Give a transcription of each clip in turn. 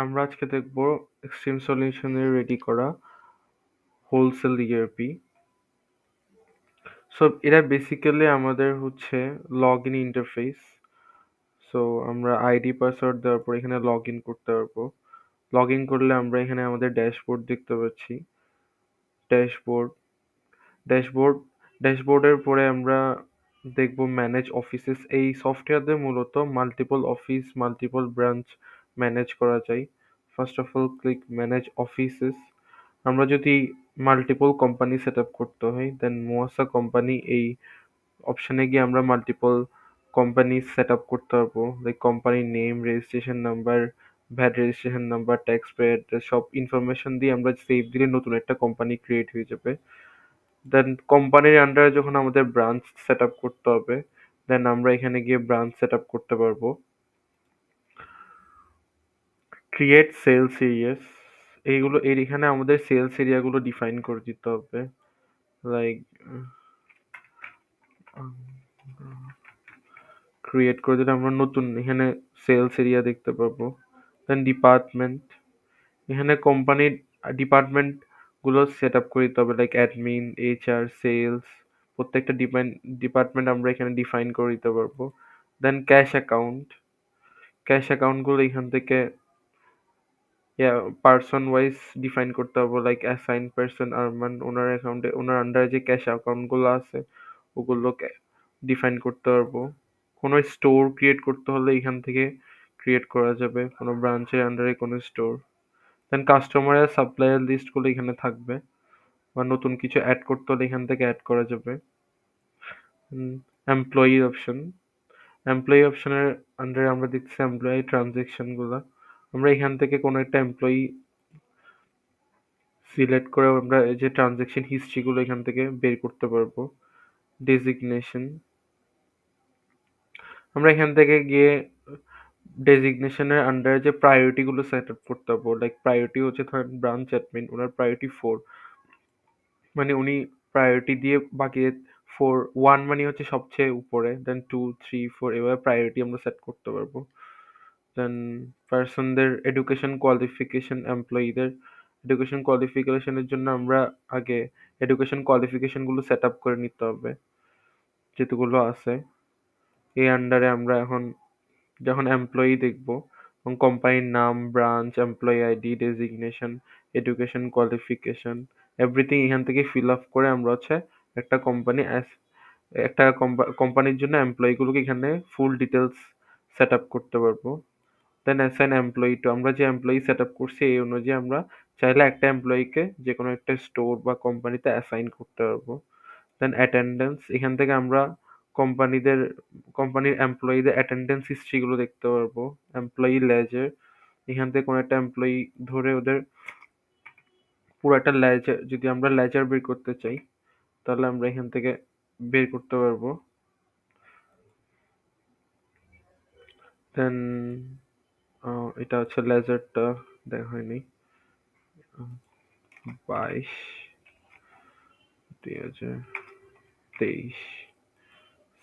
আমরা আজকে দেখব এক্সট্রিম সলিউশনের রেডি করা হোলসেল ইআরপি। সো এরা বেসিক্যালি আমাদের হচ্ছে লগ ইন ইন্টারফেস। সো আমরা আইডি পাসওয়ার্ড দেওয়ার পর এখানে লগ ইন করতে পারবো। লগ ইন করলে আমরা এখানে আমাদের ড্যাশবোর্ড দেখতে পাচ্ছি। ড্যাশবোর্ড ড্যাশবোর্ড ড্যাশবোর্ডের পরে আমরা দেখব ম্যানেজ অফিসেস। এই সফটওয়্যারে মূলত multiple office multiple branch manage করা যায়। First of all click manage offices. আমরা যদি মাল্টিপল কোম্পানি সেট আপ করতে হয় দেন মোয়াসা কোম্পানি এই অপশানে গিয়ে আমরা মাল্টিপল কোম্পানি সেট আপ করতে পারবো, like company name, registration number, VAT registration number, tax paid, সব ইনফরমেশন দিয়ে আমরা সেভ দিলে নতুন একটা কোম্পানি ক্রিয়েট হয়ে যাবে। দেন কোম্পানির আন্ডারে যখন আমাদের ব্রাঞ্চ সেট আপ করতে হবে দেন আমরা এখানে গিয়ে ব্রাঞ্চ সেট আপ করতে পারবো। ক্রিয়েট সেলস এরিয়াস, এখানে আমাদের সেলস এরিয়াগুলো ডিফাইন করে দিতে হবে। লাইক ক্রিয়েট করে দিলে আমরা নতুন এখানে সেলস এরিয়া দেখতে পারবো। দেন ডিপার্টমেন্ট, এখানে কোম্পানির ডিপার্টমেন্ট গুলো সেট আপ করে দিতে হবে, লাইক অ্যাডমিন, এইচআর, সেলস। প্রত্যেকটা ডিপার্টমেন্ট আমরা এখানে ডিফাইন করে দিতে পারবো। দেন ক্যাশ অ্যাকাউন্ট গুলো এখান থেকে পার্সন ওয়াইজ ডিফাইন করতে হবে, লাইক অ্যাসাইন পার্সন আরমান, ওনার অ্যাকাউন্টে ওনার আন্ডারে যে ক্যাশ অ্যাকাউন্ট গুলো আছে ওগুলোকে ডিফাইন করতে পারবো। কোনো স্টোর ক্রিয়েট করতে হলে এখান থেকে ক্রিয়েট করা যাবে, কোনো ব্রাঞ্চের আন্ডারে কোনো স্টোর। দেন কাস্টমার আর সাপ্লায়ার লিস্টগুলো এখানে থাকবে, বা নতুন কিছু অ্যাড করতে হলে এখান থেকে অ্যাড করা যাবে। এমপ্লয়ি অপশন, এমপ্লয়ি অপশনের আন্ডারে আমরা দেখছি এমপ্লয়ি ট্রানজেকশনগুলো। আমরা এখান থেকে কোনো একটা এমপ্লয়ি সিলেক্ট করে আমরা এই যে ট্রানজেকশন হিস্ট্রিগুলো এখান থেকে বের করতে পারবো। ডেজিগনেশন, আমরা এখান থেকে গিয়ে ডেজিগনেশনের আন্ডারে যে প্রায়োরিটি গুলো সেট আপ করতে পারবো, লাইক প্রায়োরিটি হচ্ছে ধরেন ব্রাঞ্চ অ্যাডমিন, ওনার প্রায়োরিটি 4, মানে উনি প্রায়োরিটি দিয়ে বাকি 1 মানে হচ্ছে সবচেয়ে উপরে, দেন 2, 3, 4 এভাবে প্রায়োরিটি আমরা সেট করতে পারবো। দেন পার্সনদের এডুকেশন কোয়ালিফিকেশন, এমপ্লয়ীদের এডুকেশন কোয়ালিফিকেশনের জন্য আমরা আগে এডুকেশন কোয়ালিফিকেশন গুলো সেট আপ করে নিতে হবে যেগুলো আছে। এই আন্ডারে আমরা এখন যখন এমপ্লয়ি দেখবো এবং কোম্পানির নাম, branch, employee ID, designation, education qualification, everything এখান থেকে ফিল আপ করে আমরা হচ্ছে একটা কোম্পানির জন্য এমপ্লয়িগুলোকে এখানে ফুল ডিটেলস সেট আপ করতে পারবো। দেন অ্যাসাইন এমপ্লয়ি টু, আমরা যে এমপ্লয়ি সেট আপ করছি এই অনুযায়ী আমরা চাইলে একটা এমপ্লয়িকে যে কোনো একটা স্টোর বা কোম্পানিতে অ্যাসাইন করতে পারবো। দেন অ্যাটেন্ডেন্স, এখান থেকে আমরা কোম্পানিদের কোম্পানির এমপ্লয়ীদের অ্যাটেন্ডেন্স হিস্ট্রিগুলো দেখতে পারবো। এমপ্লয়ি লেজার, এখান থেকে কোনো একটা এমপ্লয়ি ধরে ওদের পুরো একটা লেজার, যদি আমরা লেজার বের করতে চাই তাহলে আমরা এখান থেকে বের করতে পারবো। দেন এটা হচ্ছে লেজারটা দেখা হয়নি। 22, 2023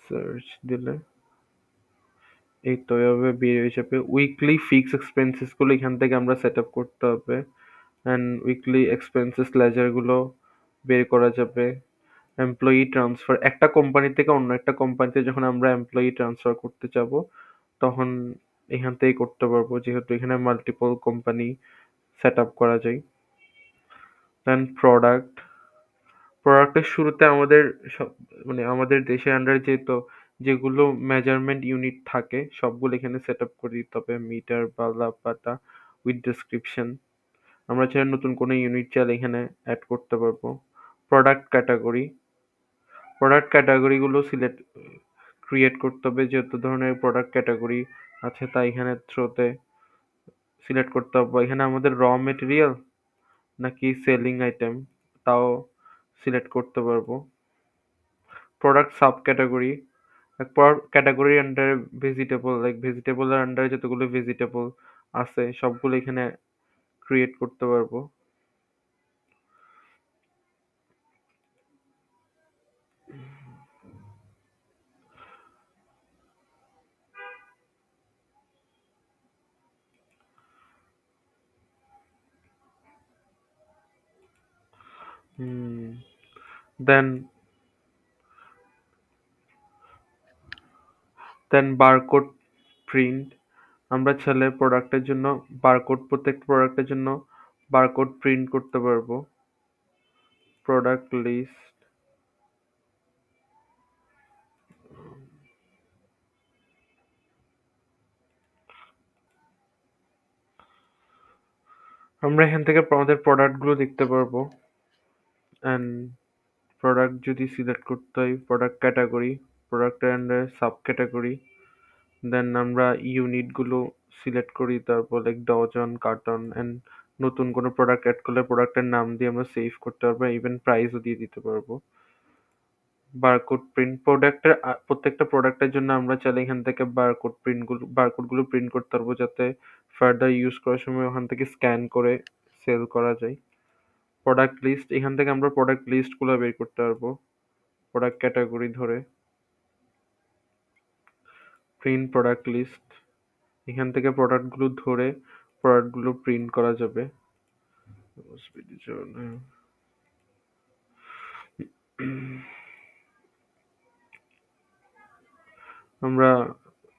সার্চ দিলে এই তো এভাবে বের হয়ে যাবে। উইকলি ফিক্স এক্সপেন্সেস গুলো এখান থেকে আমরা সেট আপ করতে হবে, অ্যান্ড উইকলি এক্সপেন্সেস লেজার গুলো বের করা যাবে। এমপ্লয়ি ট্রান্সফার, একটা কোম্পানি থেকে অন্য একটা কোম্পানিতে যখন আমরা এমপ্লয়ি ট্রান্সফার করতে যাব তখন এখান থেকেই করতে পারবো, যেহেতু এখানে মাল্টিপল কোম্পানি সেট আপ করা যায়। দেন প্রোডাক্টের শুরুতে আমাদের সব, মানে আমাদের দেশের আন্ডারে যেগুলো মেজারমেন্ট ইউনিট থাকে সবগুলো এখানে সেট আপ করে দিতে হবে, মিটার, বালা, পাতা, উইথ ডেসক্রিপশন। আমরা চাইলে নতুন কোনো ইউনিট চাইলে এখানে অ্যাড করতে পারবো। প্রোডাক্ট ক্যাটাগরি, প্রোডাক্ট ক্যাটাগরিগুলো ক্রিয়েট করতে হবে, যত ধরনের প্রোডাক্ট ক্যাটাগরি আছে তা এখানে থ্রোতে সিলেক্ট করতে হবে। এখানে আমাদের র মেটেরিয়াল নাকি সেলিং আইটেম তাও সিলেক্ট করতে পারবো। প্রোডাক্ট সাব ক্যাটাগরি, ক্যাটাগরির আন্ডারে ভেজিটেবল, লাইক ভেজিটেবলের আন্ডারে যতগুলো ভেজিটেবল আছে সবগুলো এখানে ক্রিয়েট করতে পারবো। হুম। দেন দেন বারকোড প্রিন্ট। আমরা চাইলে প্রোডাক্টের জন্য বারকোড, প্রত্যেকটা প্রোডাক্টের জন্য বারকোড প্রিন্ট করতে পারবো। Product list. আমরা এখান থেকে আমাদের প্রোডাক্ট গুলো দেখতে পারবো। অ্যান্ড প্রোডাক্ট যদি সিলেক্ট করতে হয়, প্রোডাক্ট ক্যাটাগরি, প্রোডাক্টের আন্ডারে সাব ক্যাটাগরি, দেন আমরা ইউনিট গুলো সিলেক্ট করি, তারপর লাইক ডজন, কার্টন, অ্যান্ড নতুন কোনো প্রোডাক্ট অ্যাড করলে প্রোডাক্টের নাম দিয়ে আমরা সেভ করতে পারবো, ইভেন প্রাইসও দিয়ে দিতে পারবো। বারকোড প্রিন্ট, প্রোডাক্টের প্রত্যেকটা প্রোডাক্টের জন্য আমরা চাইলে এখান থেকে বারকোড গুলো প্রিন্ট করতে পারবো, যাতে ফার্দার ইউজ করার সময় ওখান থেকে স্ক্যান করে সেল করা যায়। প্রোডাক্ট লিস্ট, এখান থেকে আমরা প্রোডাক্ট লিস্ট গুলো বের করতে পারবো প্রোডাক্ট ক্যাটাগরি ধরে। প্রিন্ট প্রোডাক্ট লিস্ট, এখান থেকে প্রোডাক্ট গুলো ধরে প্রোডাক্ট গুলো প্রিন্ট করা যাবে। আমরা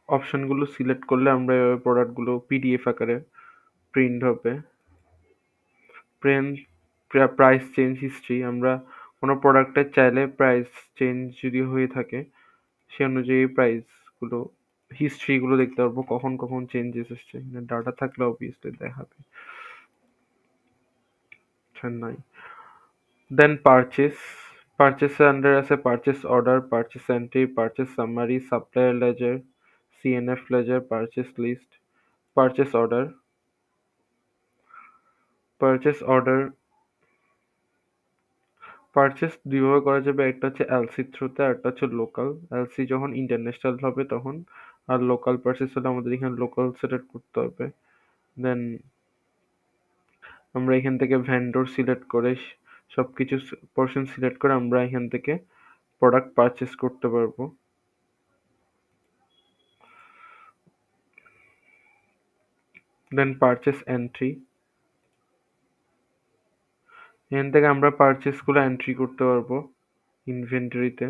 অপশন গুলো সিলেক্ট করলে আমরা প্রোডাক্ট গুলো পিডিএফ আকারে প্রিন্ট হবে। প্রিন্ট প্রাইস চেঞ্জ হিস্ট্রি, আমরা কোনো প্রোডাক্টের চাইলে প্রাইস চেঞ্জ যদি হয়ে থাকে সে অনুযায়ী প্রাইস গুলো, হিস্ট্রি গুলো দেখতে পারবো, কখন কখন চেঞ্জেস এসছে। ডাটা থাকলে অবভিয়াসলি দেখাবে। নাই। দেন পারচেসের আন্ডারে আছে purchase order, purchase entry, purchase summary, supplier ledger, CNF ledger, purchase list. Purchase order, purchase order purchase দুইভাবে করা যাবে, একটা হচ্ছে এলসি থ্রুতে, আর একটা হচ্ছে লোকাল। এলসি যখন ইন্টারন্যাশনাল হবে তখন, আর লোকাল পারচেস হলে আমাদের এখানে লোকাল সিলেক্ট করতে হবে। দেন আমরা এখান থেকে ভেন্ডর সিলেক্ট করে সবকিছু পোর্শন সিলেক্ট করে আমরা এখান থেকে প্রোডাক্ট পারচেস করতে পারবো। দেন পারচেস এন্ট্রি, এখান থেকে আমরা পারচেস গুলো এন্ট্রি করতে পারবো ইনভেন্টরিতে।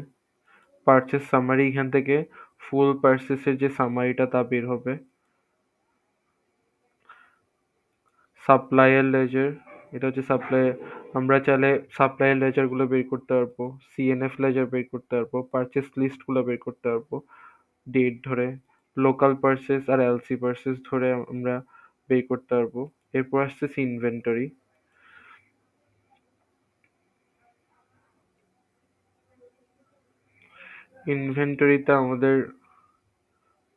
পারচেস সামারি, এখান থেকে ফুল পারচেসের যে সামারিটা তা বের হবে। সাপ্লায়ার লেজার, এটা হচ্ছে আমরা চাইলে সাপ্লায়ার লেজার গুলো বের করতে পারবো, সিএনএফ লেজার বের করতে পারবো, পারচেস লিস্ট গুলো বের করতে পারবো ডেট ধরে। লোকাল পারচেস আর এলসি পারচেস ধরে আমরা বের করতে পারবো। এরপর আসছে ইনভেন্টরি। ইনভেন্টরিতে আমাদের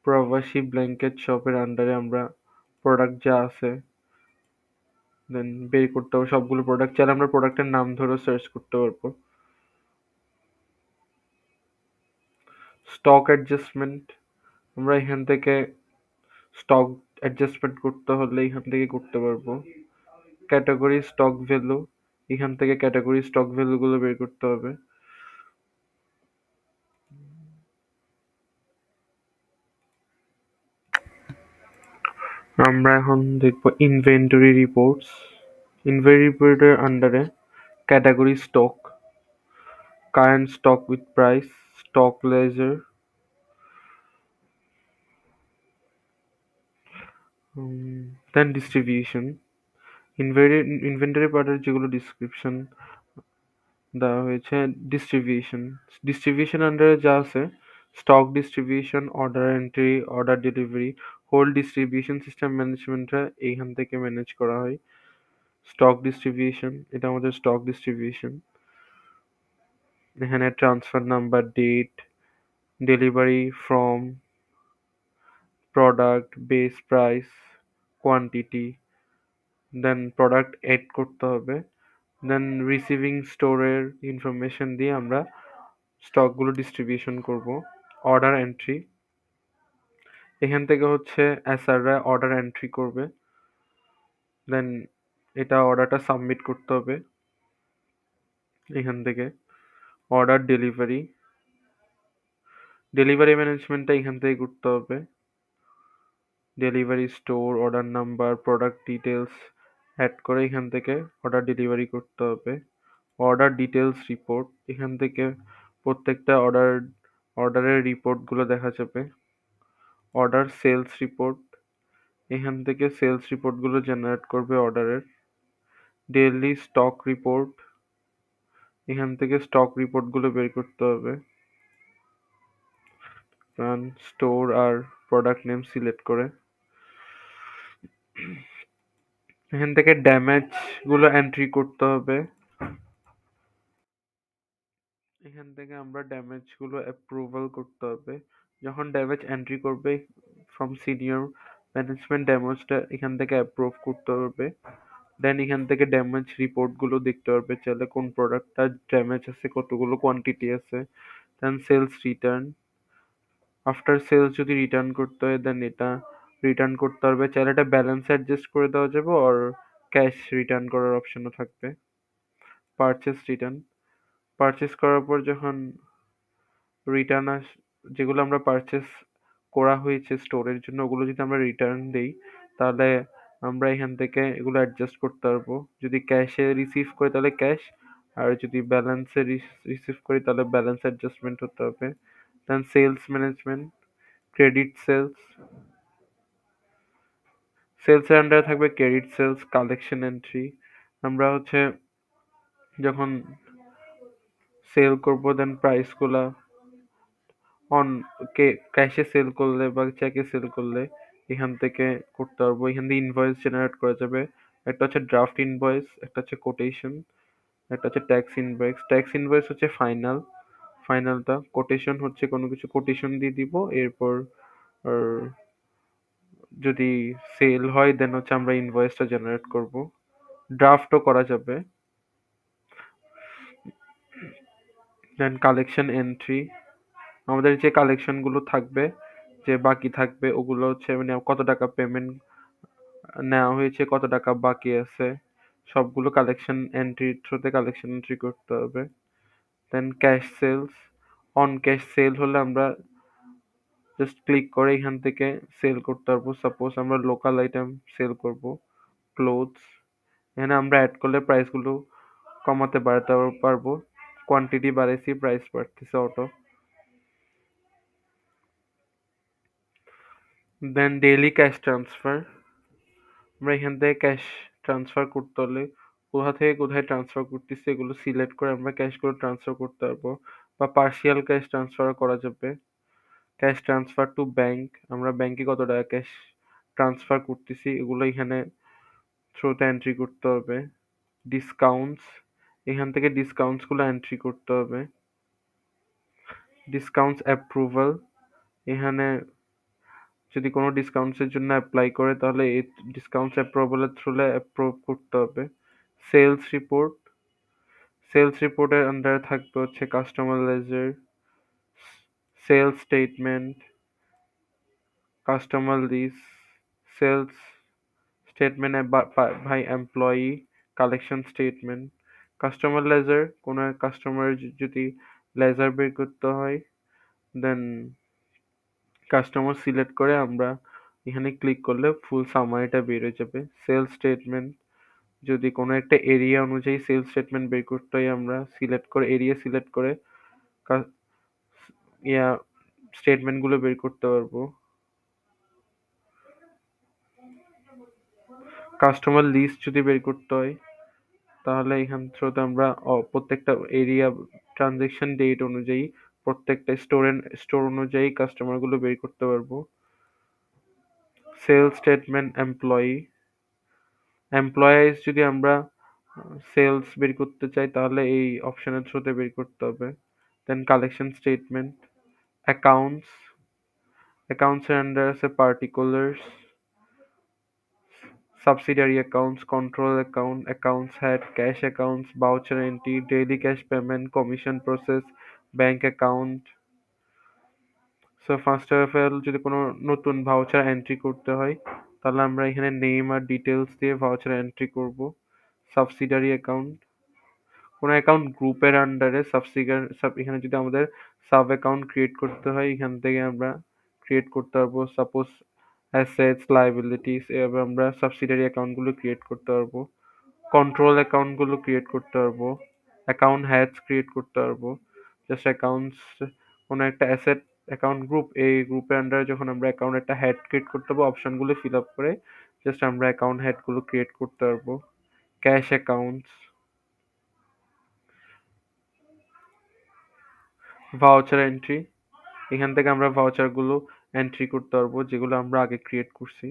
প্রবাসী ব্ল্যাঙ্কেট শপের আন্ডারে আমরা প্রোডাক্ট যা আছে দেন বের করতে হবে সবগুলো প্রোডাক্ট, চাইলে আমরা প্রোডাক্টের নাম ধরে সার্চ করতে পারবো। স্টক অ্যাডজাস্টমেন্ট, আমরা এখান থেকে স্টক অ্যাডজাস্টমেন্ট করতে হলে এখান থেকে করতে পারবো। ক্যাটাগরি স্টক ভ্যালু, এখান থেকে ক্যাটাগরি স্টক ভ্যালু গুলো বের করতে হবে। আমরা এখন দেখবো ইনভেন্টরি রিপোর্টস। ইনভেন্টরি রিপোর্টের আন্ডারে category stock, current stock with price, stock ledger, then distribution. Inventory পার্টের যেগুলো ডিসক্রিপশন দেওয়া হয়েছে, ডিস্ট্রিবিউশন। ডিস্ট্রিবিউশন আন্ডারে যা আছে stock distribution, order entry, order delivery, whole distribution system ম্যানেজমেন্টটা এইখান থেকে ম্যানেজ করা হয়। স্টক ডিস্ট্রিবিউশন, এটা আমাদের স্টক ডিস্ট্রিবিউশন। এখানে transfer number, date, delivery from, product, base price, quantity, then product add করতে হবে, দেন রিসিভিং স্টোরের ইনফরমেশন দিয়ে আমরা স্টকগুলো ডিস্ট্রিবিউশন করব। অর্ডার এন্ট্রি, এখান থেকে হচ্ছে এসআররা অর্ডার এন্ট্রি করবে, দেন এটা অর্ডারটা সাবমিট করতে হবে এখান থেকে। অর্ডার ডেলিভারি, ডেলিভারি ম্যানেজমেন্টটা এখান থেকে করতে হবে। Delivery store, order number, product details add করে এখান থেকে অর্ডার ডেলিভারি করতে হবে। অর্ডার ডিটেলস রিপোর্ট, এখান থেকে প্রত্যেকটা অর্ডারের রিপোর্টগুলো দেখা যাবে। অর্ডার সেলস রিপোর্ট, এখান থেকে সেলস রিপোর্টগুলো জেনারেট করবে অর্ডারের। ডেইলি স্টক রিপোর্ট, এখান থেকে স্টক রিপোর্টগুলো বের করতে হবে। রান স্টোর আর প্রোডাক্ট নেম সিলেক্ট করে এখান থেকে ড্যামেজ গুলো এন্ট্রি করতে হবে। এখান থেকে আমরা ড্যামেজ গুলো অ্যাপ্রুভাল করতে হবে। যখন ড্যামেজ এন্ট্রি করবে ফ্রম সিনিয়র ম্যানেজমেন্ট, ড্যামেজটা এখান থেকে অ্যাপ্রুভ করতে হবে। দেন এখান থেকে ড্যামেজ রিপোর্ট গুলো দেখতে পারবে, চাইলে কোন প্রোডাক্টটা ড্যামেজ আছে, কতগুলো কোয়ান্টিটি আছে। দেন সেলস রিটার্ন, আফটার সেলস যদি রিটার্ন করতে হয় দেন এটা রিটার্ন করতে হবে। চাইলে এটা ব্যালেন্স অ্যাডজাস্ট করে দেওয়া যাবে আর ক্যাশ রিটার্ন করার অপশনও থাকবে। পারচেস রিটার্ন, পারচেস করার পর যখন রিটার্ন যেগুলো আমরা পারচেস করা হয়েছে স্টোরের জন্য ওগুলো যদি আমরা রিটার্ন দেই তাহলে আমরা এখান থেকে এগুলো অ্যাডজাস্ট করতে পারবো। যদি ক্যাশে রিসিভ করি তাহলে ক্যাশ, আর যদি ব্যালেন্সে রিসিভ করি তাহলে ব্যালেন্স অ্যাডজাস্টমেন্ট হতে হবে। দেন সেলস ম্যানেজমেন্ট, ক্রেডিট সেলস, সেলসের আন্ডারে থাকবে ক্রেডিট সেলস, কালেকশন এন্ট্রি। আমরা যখন সেল করবো দেন প্রাইসগুলা অন ক্যাশে সেল করলে বা চেকে সেল করলে এখান থেকে করতে পারবো। এখান থেকে ইনভয়েস জেনারেট করা যাবে। একটা হচ্ছে ড্রাফট ইনভয়েস, একটা হচ্ছে কোটেশন, একটা হচ্ছে ট্যাক্স ইনভয়েস। ট্যাক্স ইনভয়েস হচ্ছে ফাইনালটা। কোটেশন হচ্ছে কোনো কিছু কোটেশন দিয়ে দিব, এরপর আর যদি সেল হয় দেন আমরা ইনভয়েসটা জেনারেট করব। ড্রাফটও করা যাবে। দেন কালেকশন এন্ট্রি, আমাদের যে কালেকশন গুলো থাকবে, যে বাকি থাকবে ওগুলো মানে কত টাকা পেমেন্ট নেওয়া হয়েছে, কত টাকা বাকি আছে, সবগুলো কালেকশন এন্ট্রি থ্রুতে কালেকশন এন্ট্রি করতে হবে। Then cash sales, on cash sale হলে আমরা জাস্ট ক্লিক করে এখান থেকে সেল করতে পারবো। সাপোজ আমরা লোকাল আইটেম সেল করব, ক্লোথস, এখানে আমরা অ্যাড করলে প্রাইসগুলো কমাতে বাড়াতে পারবো। কোয়ান্টিটি বাড়াইছি, প্রাইস বাড়তেছে অটো। দেন ডেইলি ক্যাশ ট্রান্সফার, আমরা এখান থেকে ক্যাশ ট্রান্সফার করতে হলে কোথা থেকে কোথায় ট্রান্সফার করতেছি এগুলো সিলেক্ট করে আমরা ক্যাশগুলো ট্রান্সফার করতে পারবো, বা পার্শিয়াল ক্যাশ ট্রান্সফার করা যাবে। ক্যাশ ট্রান্সফার টু ব্যাংক, আমরা ব্যাংকে কত টাকা ক্যাশ ট্রান্সফার করতেছি এগুলো এখানে থ্রুতে এন্ট্রি করতে হবে। ডিসকাউন্টস, এখান থেকে ডিসকাউন্টসগুলো এন্ট্রি করতে হবে। ডিসকাউন্টস অ্যাপ্রুভাল, এখানে যদি কোনো ডিসকাউন্টসের জন্য অ্যাপ্লাই করে তাহলে এই ডিসকাউন্টস অ্যাপ্রুভালের থ্রুলে অ্যাপ্রুভ করতে হবে। সেলস রিপোর্ট, সেলস রিপোর্টের আন্ডারে থাকবে customer ledger, sales statement, customer list, sales statement by employee, collection statement. Customer ledger, কোনো কাস্টমার যদি লেজার বের করতে হয় দেন কাস্টমার সিলেক্ট করে আমরা এখানে ক্লিক করলে ফুল সামারিটা বের হয়ে যাবে। সেলস স্টেটমেন্ট, যদি কোনো একটা এরিয়া অনুযায়ী সেলস স্টেটমেন্ট বের করতে হয় আমরা এরিয়া সিলেক্ট করে স্টেটমেন্ট গুলো বের করতে পারবো। কাস্টমার লিস্ট যদি বের করতে হয় তাহলে এখান থ্রুতে আমরা প্রত্যেকটা এরিয়া ট্রানজেকশন ডেট অনুযায়ী প্রত্যেকটা স্টোর অনুযায়ী কাস্টমার গুলো বের করতে পারবো। সেলস স্টেটমেন্ট এমপ্লয়িজ যদি আমরা সেলস বের করতে চাই তাহলে এই অপশনের থ্রুতে বের করতে হবে। দেন কালেকশন স্টেটমেন্ট, অ্যাকাউন্টস, অ্যাকাউন্টসের আন্ডার আছে particulars, subsidiary accounts, control account, accounts head, cash accounts, voucher entry, daily cash payment, commission process, bank account. So first of all যদি কোনো নতুন ভাউচার এন্ট্রি করতে হয় তাহলে আমরা এখানে নেম আর ডিটেলস দিয়ে ভাউচার এন্ট্রি করব। সাবসিডিয়ারি অ্যাকাউন্ট, কোনো অ্যাকাউন্ট গ্রুপের আন্ডারে এখানে যদি আমাদের সাব অ্যাকাউন্ট ক্রিয়েট করতে হয় এখান থেকে আমরা ক্রিয়েট করতে পারবো। সাপোজ অ্যাসেটস, লায়াবিলিটিস, এভাবে আমরা সাবসিডিয়ারি অ্যাকাউন্টগুলো ক্রিয়েট করতে পারবো। কন্ট্রোল অ্যাকাউন্টগুলো ক্রিয়েট করতে পারবো। অ্যাকাউন্ট হ্যাচ ক্রিয়েট করতে পারবো। জাস্ট অ্যাকাউন্টস, কোনো একটা অ্যাসেট অ্যাকাউন্ট গ্রুপ, এই গ্রুপের আন্ডারে যখন আমরা অ্যাকাউন্ট একটা হেড ক্রিয়েট করতে পারবো, অপশনগুলো ফিল আপ করে জাস্ট আমরা অ্যাকাউন্ট হেডগুলো ক্রিয়েট করতে পারবো। ক্যাশ অ্যাকাউন্টস, ভাউচার এন্ট্রি, এখান থেকে আমরা ভাউচারগুলো এন্ট্রি করতে পারবো যেগুলো আমরা আগে ক্রিয়েট করছি।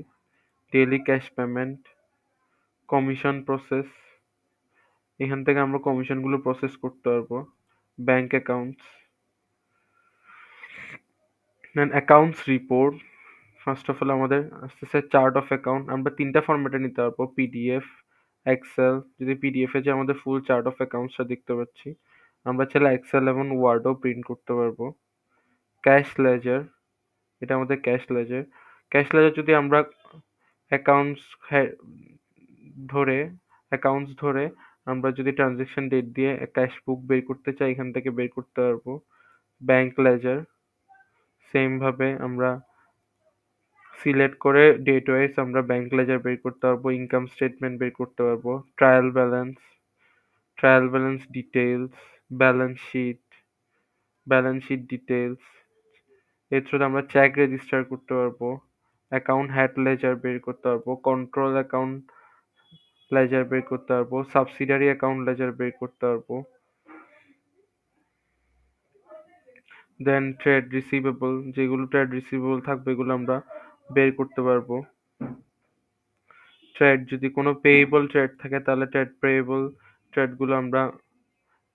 Daily cash payment, commission process, এখান থেকে আমরা কমিশনগুলো প্রসেস করতে পারবো। Bank accounts, then accounts report. First of all আমাদের আসতেছে চার্ট অফ অ্যাকাউন্ট, আমরা তিনটা ফরম্যাটে নিতে পারবো, পিডিএফ, এক্সেল। যদি পিডিএফ এ যে আমাদের ফুল চার্ট অফ অ্যাকাউন্টসটা দেখতে পাচ্ছি, আমরা চাইলে এক্সেল এবং ওয়ার্ডও প্রিন্ট করতে পারবো। ক্যাশ লেজার, এটা আমাদের ক্যাশ লেজার। ক্যাশ লেজার যদি আমরা অ্যাকাউন্টস ধরে অ্যাকাউন্টস ধরে আমরা যদি ট্রানজেকশন ডেট দিয়ে ক্যাশ বুক বের করতে চাই, এখান থেকে বের করতে পারবো। ব্যাংক লেজার, সেম ভাবে আমরা সিলেক্ট করে ডেট ওয়াইজ আমরা ব্যাংক লেজার বের করতে পারবো, ইনকাম স্টেটমেন্ট বের করতে পারবো। Trial balance details, balance sheet, balance sheet details, এর থ্রুতে আমরা চেক রেজিস্টার করতে পারবো। অ্যাকাউন্ট হ্যাড লেজার বের করতে পারবো, কন্ট্রোল অ্যাকাউন্ট লেজার বের করতে পারবো, সাবসিডিয়ারি অ্যাকাউন্ট লেজার বের করতে পারবো। দেন ট্রেড রিসিভেবল, যেগুলো ট্রেড রিসিভেবল থাকবে এগুলো আমরা বের করতে পারবো। ট্রেড, যদি কোনো পেয়েবল ট্রেড থাকে তাহলে ট্রেড পেয়েবল ট্রেডগুলো আমরা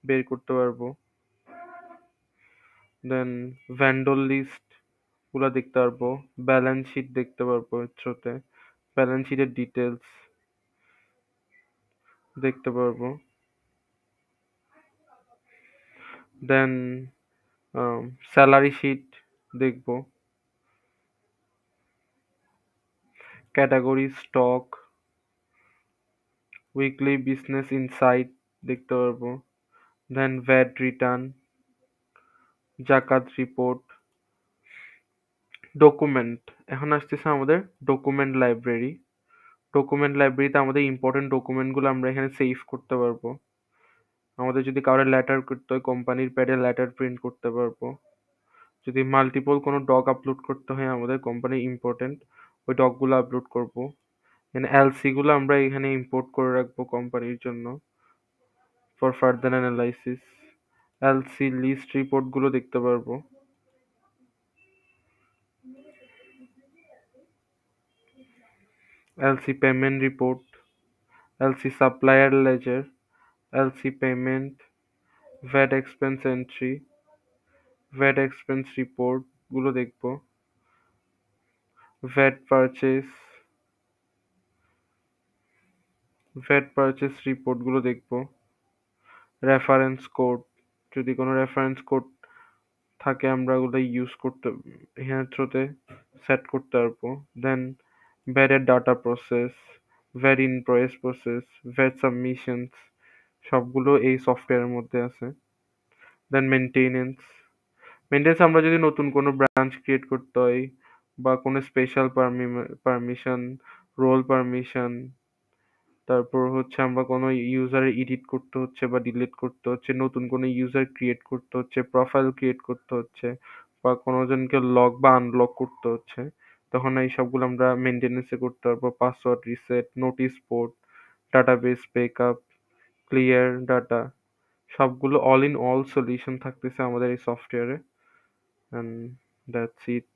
বের করতে পারবো। দেন ভ্যান্ডর লিস্ট গুলো দেখতে পারবো, ব্যালেন্স শিট দেখতে পারবো, এর থ্রুতে ব্যালেন্স শিটের ডিটেলস দেখতে পারবো। দেন স্যালারি শিট দেখবো, category stock, weekly business insight দেখতে পারবো। দেন ভ্যাট রিটার্ন, জাকাত রিপোর্ট, ডকুমেন্ট। এখন আসতেছে আমাদের ডকুমেন্ট লাইব্রেরি। ডকুমেন্ট লাইব্রেরিতে আমাদের ইম্পর্টেন্ট ডকুমেন্টগুলো আমরা এখানে সেভ করতে পারবো। আমাদের যদি কারোর লেটার করতে হয়, কোম্পানির প্যাডে লেটার প্রিন্ট করতে পারবো। যদি মাল্টিপল কোনো ডক আপলোড করতে হয় আমাদের কোম্পানির ইম্পর্টেন্ট, ওই ডকগুলো আপলোড করবো। দেন এলসি গুলো আমরা এখানে ইম্পোর্ট করে রাখবো কোম্পানির জন্য for further analysis. LC list report গুলো দেখতে পারবো। LC payment report, LC supplier ledger, LC payment, VAT expense entry, VAT expense report গুলো দেখবো। VAT purchase, VAT purchase report গুলো দেখবো। রেফারেন্স কোড, যদি কোনো রেফারেন্স কোড থাকে আমরা ওগুলো ইউজ করতে এখানে থ্রুতে সেট করতে পারবো। দেন ভ্যাটের data process, VAT invoice process, VAT submissions, সবগুলো এই সফটওয়্যারের মধ্যে আছে। দেন মেনটেনেন্স, মেনটেন্স আমরা যদি নতুন কোনো ব্রাঞ্চ ক্রিয়েট করতে হয় বা কোনো স্পেশাল পারমিশন, রোল পারমিশন, তারপর হচ্ছে আমরা কোনো ইউজার এডিট করতে হচ্ছে বা ডিলিট করতে হচ্ছে, নতুন কোনো ইউজার ক্রিয়েট করতে হচ্ছে, প্রোফাইল ক্রিয়েট করতে হচ্ছে, বা কোনো জনকে লক বা আনলক করতে হচ্ছে, তখন এই সবগুলো আমরা মেনটেনেন্সে করতে পারবো। Password reset, notice board, database backup, clear data, সবগুলো অল ইন অল সলিউশন থাকতেছে আমাদের এই সফটওয়্যারে। And that's it.